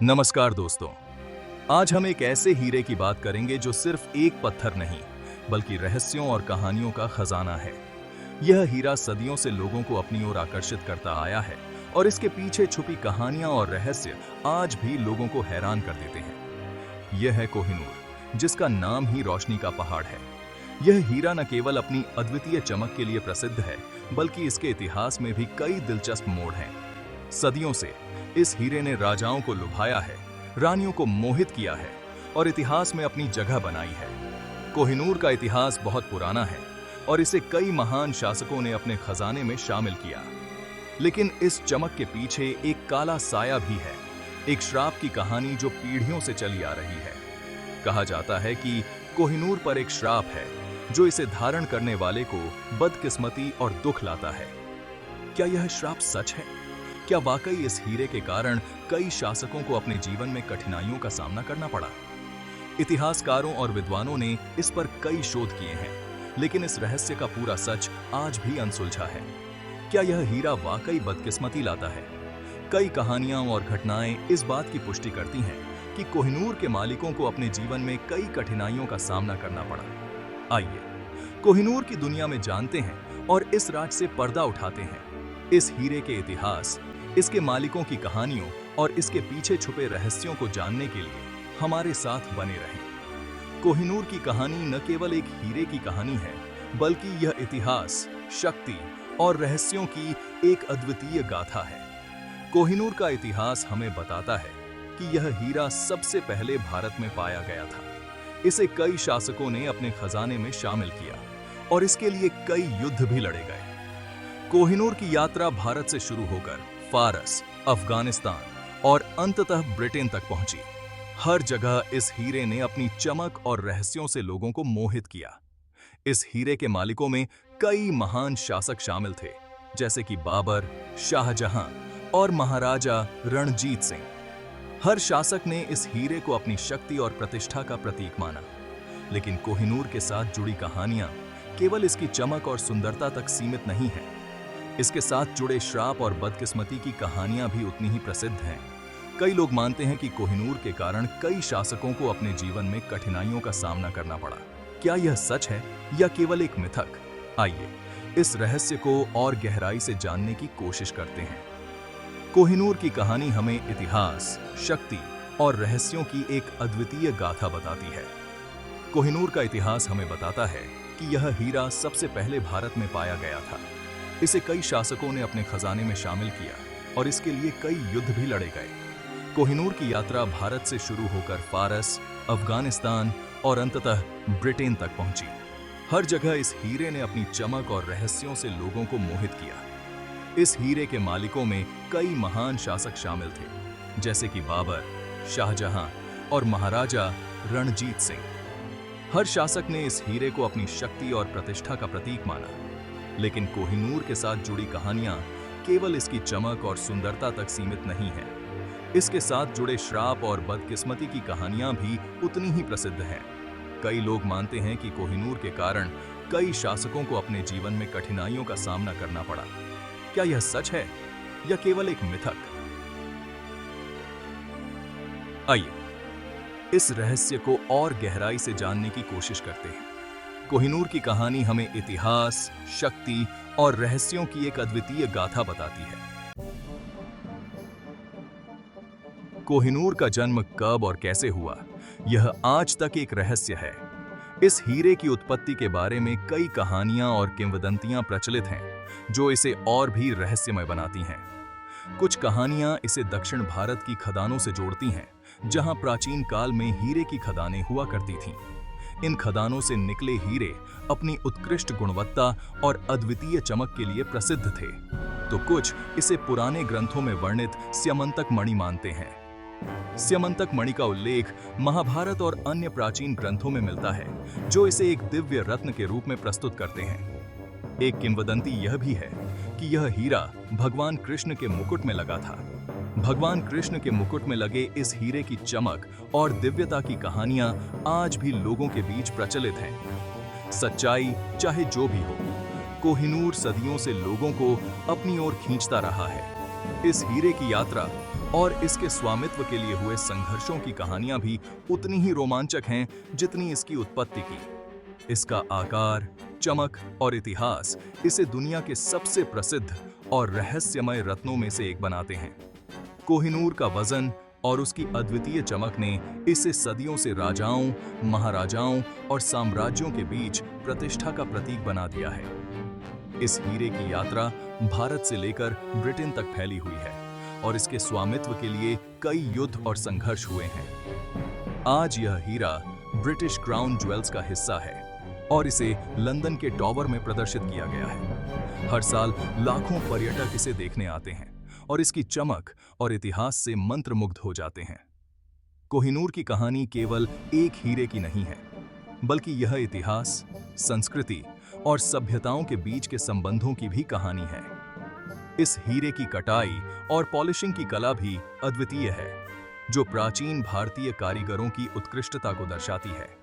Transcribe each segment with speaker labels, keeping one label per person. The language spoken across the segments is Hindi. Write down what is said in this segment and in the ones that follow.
Speaker 1: नमस्कार दोस्तों। आज हम एक ऐसे हीरे की बात करेंगे जो सिर्फ एक पत्थर नहीं बल्कि रहस्यों और कहानियों का खजाना है। यह हीरा सदियों से लोगों को अपनी ओर आकर्षित करता आया है और इसके पीछे छुपी कहानियां और रहस्य आज भी लोगों को हैरान कर देते हैं। यह है कोहिनूर, जिसका नाम ही रोशनी का पहाड़ है। यह हीरा न केवल अपनी अद्वितीय चमक के लिए प्रसिद्ध है बल्कि इसके इतिहास में भी कई दिलचस्प मोड़ हैं। सदियों से इस हीरे ने राजाओं को लुभाया है, रानियों को मोहित किया है और इतिहास में अपनी जगह बनाई है। कोहिनूर का इतिहास बहुत पुराना है और इसे कई महान शासकों ने अपने खजाने में शामिल किया। लेकिन इस चमक के पीछे एक काला साया भी है, एक श्राप की कहानी जो पीढ़ियों से चली आ रही है। कहा जाता है कि कोहिनूर पर एक श्राप है जो इसे धारण करने वाले को बदकिस्मती और दुख लाता है। क्या यह श्राप सच है? क्या वाकई इस हीरे के कारण कई शासकों को अपने जीवन में कठिनाइयों का सामना करना पड़ा? इतिहासकारों और विद्वानों ने इस पर कई शोध किए हैं, लेकिन इस रहस्य का पूरा सच आज भी अनसुलझा है। क्या यह हीरा वाकई बदकिस्मती लाता है? कई कहानियां और घटनाएं इस बात की पुष्टि करती हैं कि कोहिनूर के मालिकों को अपने जीवन में कई कठिनाइयों का सामना करना पड़ा। आइए कोहिनूर की दुनिया में जानते हैं और इस राज से पर्दा उठाते हैं। इस हीरे के इतिहास, इसके मालिकों की कहानियों और इसके पीछे छुपे रहस्यों को जानने के लिए हमारे साथ बने रहें। कोहिनूर की कहानी न केवल एक हीरे की कहानी है, बल्कि यह इतिहास, शक्ति और रहस्यों की एक अद्वितीय गाथा है। कोहिनूर का इतिहास हमें बताता है कि यह हीरा सबसे पहले भारत में पाया गया था। इसे कई शासकों ने अपने खजाने में शामिल किया और इसके लिए कई युद्ध भी लड़े गए। कोहिनूर की यात्रा भारत से शुरू होकर फारस, अफगानिस्तान और अंततः ब्रिटेन तक पहुंची। हर जगह इस हीरे ने अपनी चमक और रहस्यों से लोगों को मोहित किया। इस हीरे के मालिकों में कई महान शासक शामिल थे, जैसे कि बाबर, शाहजहां और महाराजा रणजीत सिंह। हर शासक ने इस हीरे को अपनी शक्ति और प्रतिष्ठा का प्रतीक माना। लेकिन कोहिनूर के साथ जुड़ी कहानियां केवल इसकी चमक और सुंदरता तक सीमित नहीं है। इसके साथ जुड़े श्राप और बदकिस्मती की कहानियां भी उतनी ही प्रसिद्ध हैं। कई लोग मानते हैं कि कोहिनूर के कारण कई शासकों को अपने जीवन में कठिनाइयों का सामना करना पड़ा। क्या यह सच है या केवल एक मिथक? आइए इस रहस्य को और गहराई से जानने की कोशिश करते हैं। कोहिनूर की कहानी हमें इतिहास, शक्ति और रहस्यों की एक अद्वितीय गाथा बताती है। कोहिनूर का इतिहास हमें बताता है कि यह हीरा सबसे पहले भारत में पाया गया था। इसे कई शासकों ने अपने खजाने में शामिल किया और इसके लिए कई युद्ध भी लड़े गए। कोहिनूर की यात्रा भारत से शुरू होकर फारस, अफगानिस्तान और अंततः ब्रिटेन तक पहुंची। हर जगह इस हीरे ने अपनी चमक और रहस्यों से लोगों को मोहित किया। इस हीरे के मालिकों में कई महान शासक शामिल थे, जैसे कि बाबर, शाहजहां और महाराजा रणजीत सिंह। हर शासक ने इस हीरे को अपनी शक्ति और प्रतिष्ठा का प्रतीक माना। लेकिन कोहिनूर के साथ जुड़ी कहानियां केवल इसकी चमक और सुंदरता तक सीमित नहीं है। इसके साथ जुड़े श्राप और बदकिस्मती की कहानियां भी उतनी ही प्रसिद्ध हैं। कई लोग मानते हैं कि कोहिनूर के कारण कई शासकों को अपने जीवन में कठिनाइयों का सामना करना पड़ा। क्या यह सच है या केवल एक मिथक? आइए इस रहस्य को और गहराई से जानने की कोशिश करते हैं। कोहिनूर की कहानी हमें इतिहास, शक्ति और रहस्यों की एक अद्वितीय गाथा बताती है। कोहिनूर का जन्म कब और कैसे हुआ, यह आज तक एक रहस्य है। इस हीरे की उत्पत्ति के बारे में कई कहानियां और किंवदंतियां प्रचलित हैं, जो इसे और भी रहस्यमय बनाती हैं। कुछ कहानियां इसे दक्षिण भारत की खदानों से जोड़ती हैं, जहां प्राचीन काल में हीरे की खदानें हुआ करती थीं। इन खदानों से निकले हीरे अपनी उत्कृष्ट गुणवत्ता और अद्वितीय चमक के लिए प्रसिद्ध थे। तो कुछ इसे पुराने ग्रंथों में वर्णित स्यमंतक मणि मानते हैं। स्यमंतक मणि का उल्लेख महाभारत और अन्य प्राचीन ग्रंथों में मिलता है, जो इसे एक दिव्य रत्न के रूप में प्रस्तुत करते हैं। एक किंवदंती यह भी है कि यह हीरा भगवान कृष्ण के मुकुट में लगा था। भगवान कृष्ण के मुकुट में लगे इस हीरे की चमक और दिव्यता की कहानियां आज भी लोगों के बीच प्रचलित हैं। सच्चाई चाहे जो भी हो, कोहिनूर सदियों से लोगों को अपनी ओर खींचता रहा है। इस हीरे की यात्रा और इसके स्वामित्व के लिए हुए संघर्षों की कहानियां भी उतनी ही रोमांचक हैं जितनी इसकी उत्पत्ति की। इसका आकार, चमक और इतिहास इसे दुनिया के सबसे प्रसिद्ध और रहस्यमय रत्नों में से एक बनाते हैं। कोहिनूर का वजन और उसकी अद्वितीय चमक ने इसे सदियों से राजाओं, महाराजाओं और साम्राज्यों के बीच प्रतिष्ठा का प्रतीक बना दिया है। इस हीरे की यात्रा भारत से लेकर ब्रिटेन तक फैली हुई है और इसके स्वामित्व के लिए कई युद्ध और संघर्ष हुए हैं। आज यह हीरा ब्रिटिश क्राउन ज्वेल्स का हिस्सा है और इसे लंदन के टॉवर में प्रदर्शित किया गया है। हर साल लाखों पर्यटक इसे देखने आते हैं और इसकी चमक और इतिहास से मंत्रमुग्ध हो जाते हैं। कोहिनूर की कहानी केवल एक हीरे की नहीं है, बल्कि यह इतिहास, संस्कृति और सभ्यताओं के बीच के संबंधों की भी कहानी है। इस हीरे की कटाई और पॉलिशिंग की कला भी अद्वितीय है, जो प्राचीन भारतीय कारीगरों की उत्कृष्टता को दर्शाती है।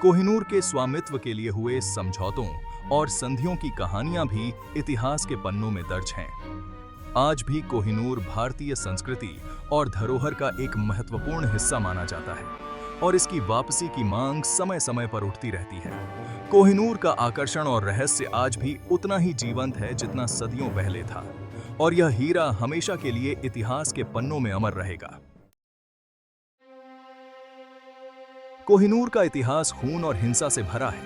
Speaker 1: कोहिनूर के स्वामित्व के लिए हुए समझौतों और संधियों की कहानियां भी इतिहास के पन्नों में दर्ज हैं। आज भी कोहिनूर भारतीय संस्कृति और धरोहर का एक महत्वपूर्ण हिस्सा माना जाता है और इसकी वापसी की मांग समय समय पर उठती रहती है। कोहिनूर का आकर्षण और रहस्य आज भी उतना ही जीवंत है जितना सदियों पहले था और यह हीरा हमेशा के लिए इतिहास के पन्नों में अमर रहेगा। कोहिनूर का इतिहास खून और हिंसा से भरा है।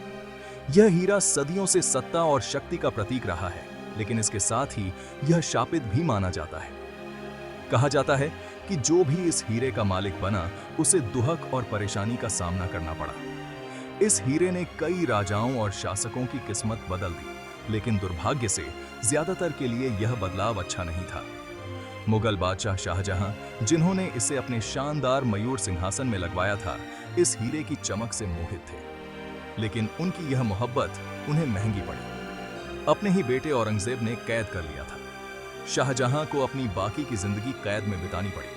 Speaker 1: यह हीरा सदियों से सत्ता और शक्ति का प्रतीक रहा है, लेकिन इसके साथ ही यह शापित भी माना जाता है। कहा जाता है कि जो भी इस हीरे का मालिक बना, उसे दुहक और परेशानी का सामना करना पड़ा। इस हीरे ने कई राजाओं और शासकों की किस्मत बदल दी, लेकिन दुर्भाग्य से ज्यादातर के लिए यह बदलाव अच्छा नहीं था। मुगल बादशाह शाहजहां, जिन्होंने इसे अपने शानदार मयूर सिंहासन में लगवाया था, इस हीरे की चमक से मोहित थे, लेकिन उनकी यह मोहब्बत उन्हें महंगी पड़ी। अपने ही बेटे औरंगजेब ने कैद कर लिया था। शाहजहां को अपनी बाकी की जिंदगी कैद में बितानी पड़ी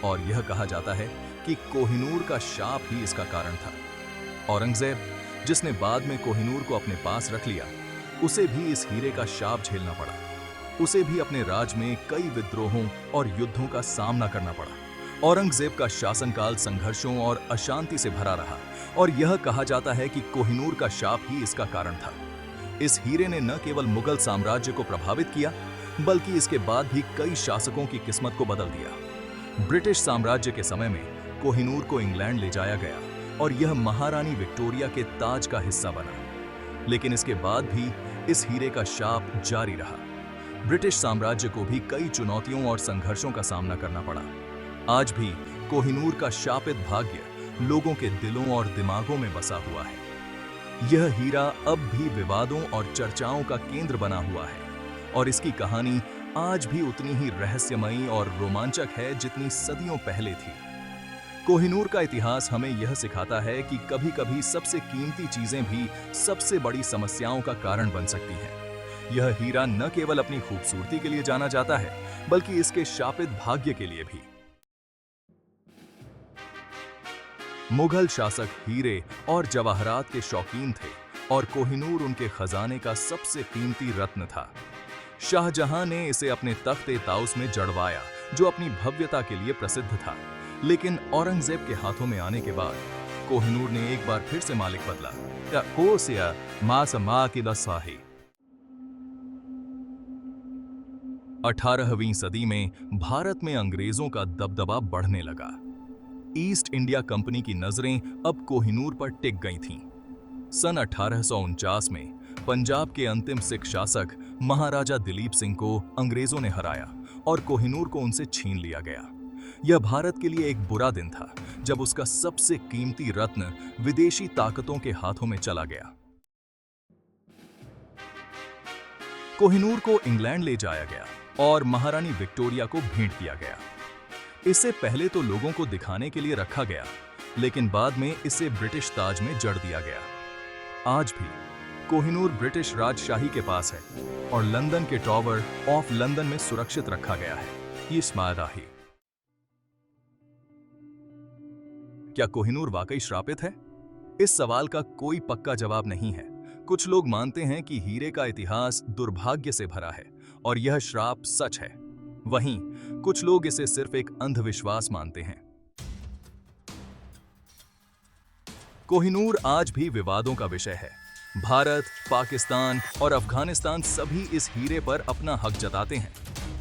Speaker 1: और यह कहा जाता है कि कोहिनूर का शाप ही इसका कारण था। औरंगजेब, जिसने बाद में कोहिनूर को अपने पास रख लिया, उसे भी इस हीरे का शाप झेलना पड़ा। उसे भी अपने राज में कई विद्रोहों और युद्धों का सामना करना पड़ा। औरंगजेब का शासनकाल संघर्षों और अशांति से भरा रहा और यह कहा जाता है कि कोहिनूर का शाप ही इसका कारण था। इस हीरे ने न केवल मुगल साम्राज्य को प्रभावित किया, बल्कि इसके बाद भी कई शासकों की किस्मत को बदल दिया। ब्रिटिश साम्राज्य के समय में कोहिनूर को इंग्लैंड ले जाया गया और यह महारानी विक्टोरिया के ताज का हिस्सा बना, लेकिन इसके बाद भी इस हीरे का शाप जारी रहा। ब्रिटिश साम्राज्य को भी कई चुनौतियों और संघर्षों का सामना करना पड़ा। आज भी कोहिनूर का शापित भाग्य लोगों के दिलों और दिमागों में बसा हुआ है। यह हीरा अब भी विवादों और चर्चाओं का केंद्र बना हुआ है और इसकी कहानी आज भी उतनी ही रहस्यमयी और रोमांचक है जितनी सदियों पहले थी। कोहिनूर का इतिहास हमें यह सिखाता है कि कभी-कभी सबसे कीमती चीजें भी सबसे बड़ी समस्याओं का कारण बन सकती हैं। यह हीरा न केवल अपनी खूबसूरती के लिए जाना जाता है, बल्कि इसके शापित भाग्य के लिए भी। मुगल शासक हीरे और जवाहरात के शौकीन थे और कोहिनूर उनके खजाने का सबसे कीमती रत्न था। शाहजहां ने इसे अपने तख्त-ए-ताउस में जड़वाया, जो अपनी भव्यता के लिए प्रसिद्ध था। लेकिन औरंगजेब के हाथों में आने के बाद कोहिनूर ने एक बार फिर से मालिक बदला। 18वीं सदी में भारत में अंग्रेजों का दबदबा बढ़ने लगा। ईस्ट इंडिया कंपनी की नजरें अब कोहिनूर पर टिक गई थीं। सन 1849 में पंजाब के अंतिम सिख शासक महाराजा दिलीप सिंह को अंग्रेजों ने हराया और कोहिनूर को उनसे छीन लिया गया। यह भारत के लिए एक बुरा दिन था, जब उसका सबसे कीमती रत्न विदेशी ताकतों के हाथों में चला गया। कोहिनूर को इंग्लैंड ले जाया गया और महारानी विक्टोरिया को भेंट किया गया। इससे पहले तो लोगों को दिखाने के लिए रखा गया, लेकिन बाद में इसे ब्रिटिश ताज में जड़ दिया गया। आज भी कोहिनूर ब्रिटिश राजशाही के पास है और लंदन के टॉवर ऑफ लंदन में सुरक्षित रखा गया है। ये स्मारक है। क्या कोहिनूर वाकई श्रापित है? इस सवाल का कोई पक्का जवाब नहीं है। कुछ लोग मानते हैं कि हीरे का इतिहास दुर्भाग्य से भरा है और यह श्राप सच है। वहीं कुछ लोग इसे सिर्फ एक अंधविश्वास मानते हैं। कोहिनूर आज भी विवादों का विषय है। भारत, पाकिस्तान और अफगानिस्तान सभी इस हीरे पर अपना हक जताते हैं।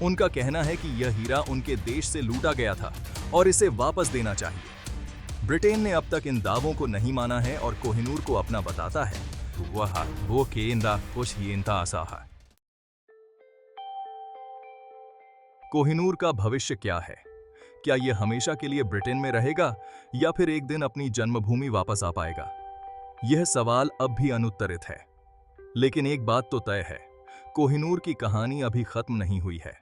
Speaker 1: उनका कहना है कि यह हीरा उनके देश से लूटा गया था और इसे वापस देना चाहिए। ब्रिटेन ने अब तक इन दावों को नहीं माना है और कोहिनूर को अपना बताता है। वो केंदा कुछ हीनता आसा है। कोहिनूर का भविष्य क्या है? क्या यह हमेशा के लिए ब्रिटेन में रहेगा या फिर एक दिन अपनी जन्मभूमि वापस आ पाएगा? यह सवाल अब भी अनुत्तरित है। लेकिन एक बात तो तय है, कोहिनूर की कहानी अभी खत्म नहीं हुई है।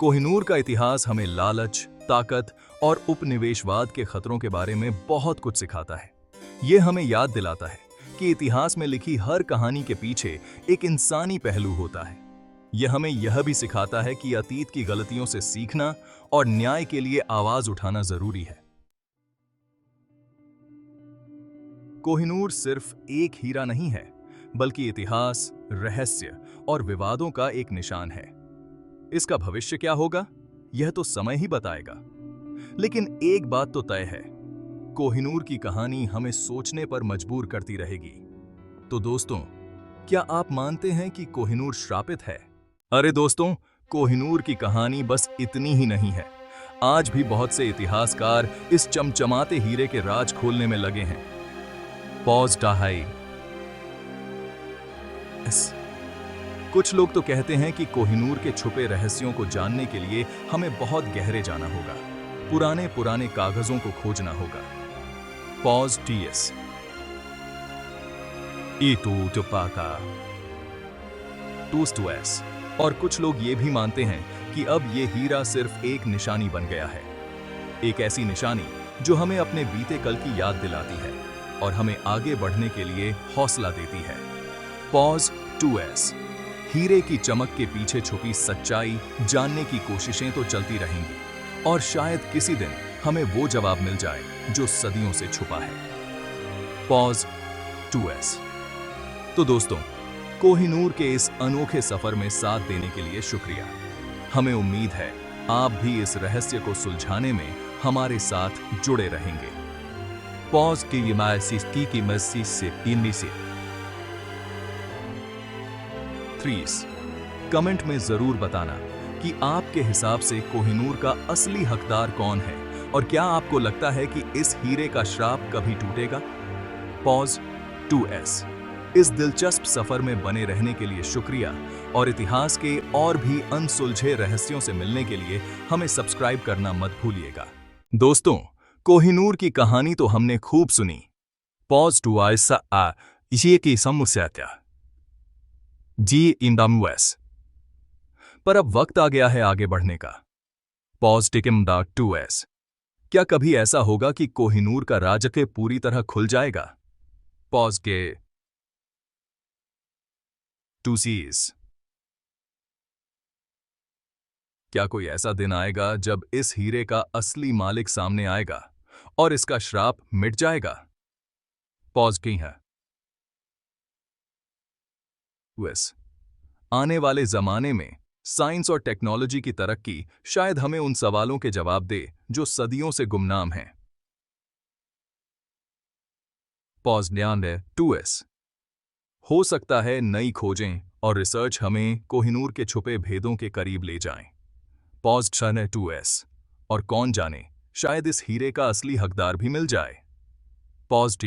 Speaker 1: कोहिनूर का इतिहास हमें लालच, ताकत और उपनिवेशवाद के खतरों के बारे में बहुत कुछ सिखाता है। यह हमें याद दिलाता है कि इतिहास में लिखी हर कहानी के पीछे एक इंसानी पहलू होता है। यह हमें यह भी सिखाता है कि अतीत की गलतियों से सीखना और न्याय के लिए आवाज उठाना जरूरी है। कोहिनूर सिर्फ एक हीरा नहीं है, बल्कि इतिहास, रहस्य और विवादों का एक निशान है। इसका भविष्य क्या होगा, यह तो समय ही बताएगा। लेकिन एक बात तो तय है, कोहिनूर की कहानी हमें सोचने पर मजबूर करती रहेगी। तो दोस्तों, क्या आप मानते हैं कि कोहिनूर श्रापित है? अरे दोस्तों, कोहिनूर की कहानी बस इतनी ही नहीं है। आज भी बहुत से इतिहासकार इस चमचमाते हीरे के राज खोलने में लगे हैं। पॉज डाहाई। कुछ लोग तो कहते हैं कि कोहिनूर के छुपे रहस्यों को जानने के लिए हमें बहुत गहरे जाना होगा, पुराने कागजों को खोजना होगा। पॉज टीएस टूस। और कुछ लोग ये भी मानते हैं कि अब ये हीरा सिर्फ एक निशानी बन गया है, एक ऐसी निशानी जो हमें अपने बीते कल की याद दिलाती है और हमें आगे बढ़ने के लिए हौसला देती है। Pause 2S। हीरे की चमक के पीछे छुपी सच्चाई जानने की कोशिशें तो चलती रहेंगी और शायद किसी दिन हमें वो जवाब मिल जाए जो सदियों से छुपा है। Pause 2S। तो दोस्तों, कोहिनूर के इस अनोखे सफर में साथ देने के लिए शुक्रिया। हमें उम्मीद है आप भी इस रहस्य को सुलझाने में हमारे साथ जुड़े रहेंगे। पॉज की मस्ती से कमेंट में जरूर बताना कि आपके हिसाब से कोहिनूर का असली हकदार कौन है और क्या आपको लगता है कि इस हीरे का श्राप कभी टूटेगा? Pause 2S। इस दिलचस्प सफर में बने रहने के लिए शुक्रिया और इतिहास के और भी अनसुलझे रहस्यों से मिलने के लिए हमें सब्सक्राइब करना मत भूलिएगा। दोस्तों, कोहिनूर की कहानी तो हमने खूब सुनी। पॉज 2S इसी की समस्या पर अब वक्त आ गया है आगे बढ़ने का। Pause 2S। क्या कभी ऐसा होगा कि कोहिनूर का राज के पूरी तरह खुल जाएगा? पॉज के 2Cs। क्या कोई ऐसा दिन आएगा जब इस हीरे का असली मालिक सामने आएगा और इसका श्राप मिट जाएगा? पॉज की है US। आने वाले जमाने में साइंस और टेक्नोलॉजी की तरक्की शायद हमें उन सवालों के जवाब दे जो सदियों से गुमनाम हैं। Pause 2S। हो सकता है नई खोजें और रिसर्च हमें कोहिनूर के छुपे भेदों के करीब ले जाएं। Pause 2S। और कौन जाने, शायद इस हीरे का असली हकदार भी मिल जाए। Pause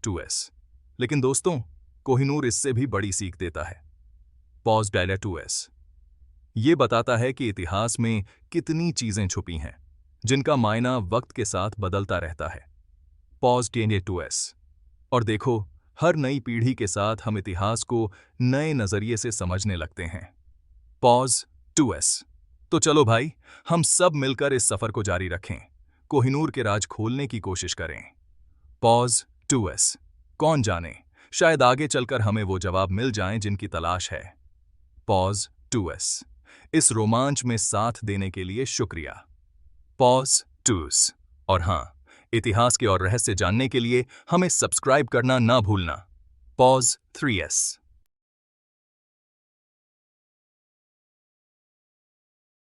Speaker 1: 2S। लेकिन दोस्तों, कोहिनूर इससे भी बड़ी सीख देता है। Pause 2S। ये बताता है कि इतिहास में कितनी चीजें छुपी हैं जिनका मायना वक्त के साथ बदलता रहता है। Pause 2S। और देखो, हर नई पीढ़ी के साथ हम इतिहास को नए नजरिए से समझने लगते हैं। Pause 2S। तो चलो भाई, हम सब मिलकर इस सफर को जारी रखें, कोहिनूर के राज खोलने की कोशिश करें। Pause 2S। कौन जाने, शायद आगे चलकर हमें वो जवाब मिल जाएं जिनकी तलाश है। Pause 2S। इस रोमांच में साथ देने के लिए शुक्रिया। Pause 2S। और हाँ, इतिहास के और रहस्य जानने के लिए हमें सब्सक्राइब करना ना भूलना। Pause 3S।